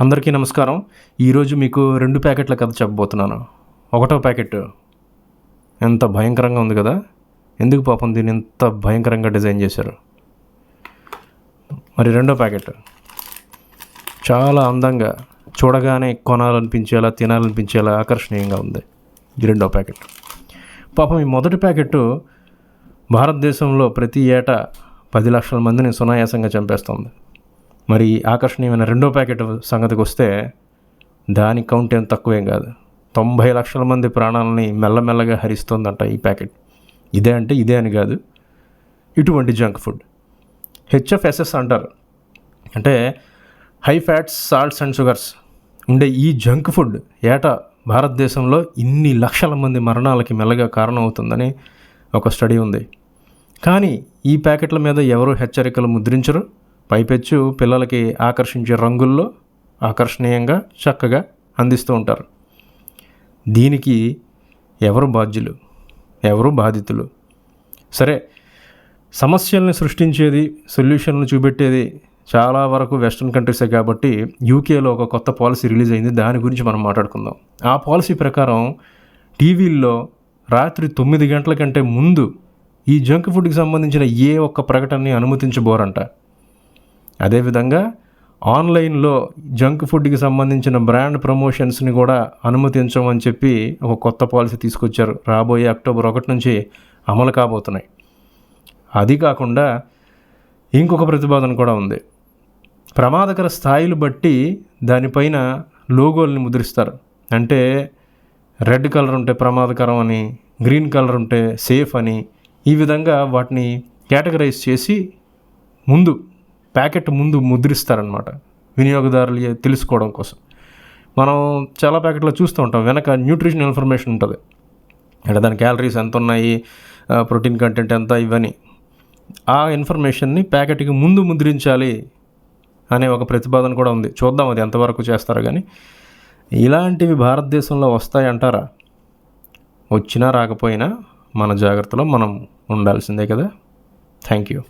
అందరికీ నమస్కారం. ఈరోజు మీకు 2 ప్యాకెట్ల కథ చెప్పబోతున్నాను. ఒకటో ప్యాకెట్ ఎంత భయంకరంగా ఉంది కదా, ఎందుకు పాపం దీన్ని ఎంత భయంకరంగా డిజైన్ చేశారు. మరి రెండో ప్యాకెట్ చాలా అందంగా, చూడగానే కొనాలనిపించేలా, తినాలనిపించేలా ఆకర్షణీయంగా ఉంది. ఈ రెండో ప్యాకెట్. పాపం ఈ మొదటి ప్యాకెట్ భారతదేశంలో ప్రతి ఏటా 10 లక్షల మందిని సునాయాసంగా చంపేస్తుంది. మరి ఆకర్షణీయమైన రెండో ప్యాకెట్ సంగతికి వస్తే దాని కౌంట్ ఏం తక్కువేం కాదు. 90 లక్షల మంది ప్రాణాలని మెల్లమెల్లగా హరిస్తుందంట ఈ ప్యాకెట్. ఇదే అంటే ఇదే అని కాదు, ఇటువంటి జంక్ ఫుడ్ HFSS అంటారు. అంటే high fats, salts and sugars ఉండే ఈ జంక్ ఫుడ్ ఏటా భారతదేశంలో ఇన్ని లక్షల మంది మరణాలకి మెల్లగా కారణం అవుతుందని ఒక స్టడీ ఉంది. కానీ ఈ ప్యాకెట్ల మీద ఎవరు హెచ్చరికలు ముద్రించరు. పైపెచ్చు పిల్లలకి ఆకర్షించే రంగుల్లో ఆకర్షణీయంగా చక్కగా అందిస్తూ ఉంటారు. దీనికి ఎవరు బాధ్యులు, ఎవరు బాధితులు? సరే, సమస్యల్ని సృష్టించేది, సొల్యూషన్లు చూపెట్టేది చాలా వరకు వెస్ట్రన్ కంట్రీసే కాబట్టి యూకేలో ఒక కొత్త పాలసీ రిలీజ్ అయింది. దాని గురించి మనం మాట్లాడుకుందాం. ఆ పాలసీ ప్రకారం టీవీల్లో రాత్రి 9 గంటల కంటే ముందు ఈ జంక్ ఫుడ్కి సంబంధించిన ఏ ఒక్క ప్రకటనని అనుమతించబోరంట. అదేవిధంగా ఆన్లైన్లో జంక్ ఫుడ్కి సంబంధించిన బ్రాండ్ ప్రమోషన్స్ని కూడా అనుమతించమని చెప్పి ఒక కొత్త పాలసీ తీసుకొచ్చారు. రాబోయే అక్టోబర్ 1 నుంచి అమలు కాబోతున్నాయి. అది కాకుండా ఇంకొక ప్రతిపాదన కూడా ఉంది. ప్రమాదకర స్థాయిలు బట్టి దానిపైన లోగోల్ని ముద్రిస్తారు. అంటే రెడ్ కలర్ ఉంటే ప్రమాదకరం అని, గ్రీన్ కలర్ ఉంటే సేఫ్ అని, ఈ విధంగా వాటిని కేటగరైజ్ చేసి ముందు ప్యాకెట్ ముందు ముద్రిస్తారనమాట, వినియోగదారులు తెలుసుకోవడం కోసం. మనం చాలా ప్యాకెట్లో చూస్తూ ఉంటాం, వెనక న్యూట్రిషన్ ఇన్ఫర్మేషన్ ఉంటుంది. అంటే దాని క్యాలరీస్ ఎంత ఉన్నాయి, ప్రోటీన్ కంటెంట్ ఎంత, ఇవన్నీ ఆ ఇన్ఫర్మేషన్ని ప్యాకెట్కి ముందు ముద్రించాలి అనే ఒక ప్రతిపాదన కూడా ఉంది. చూద్దాం అది ఎంతవరకు చేస్తారో. కానీ ఇలాంటివి భారతదేశంలో వస్తాయంటారా? వచ్చినా రాకపోయినా మన జాగ్రత్తలో మనం ఉండాల్సిందే కదా. Thank you.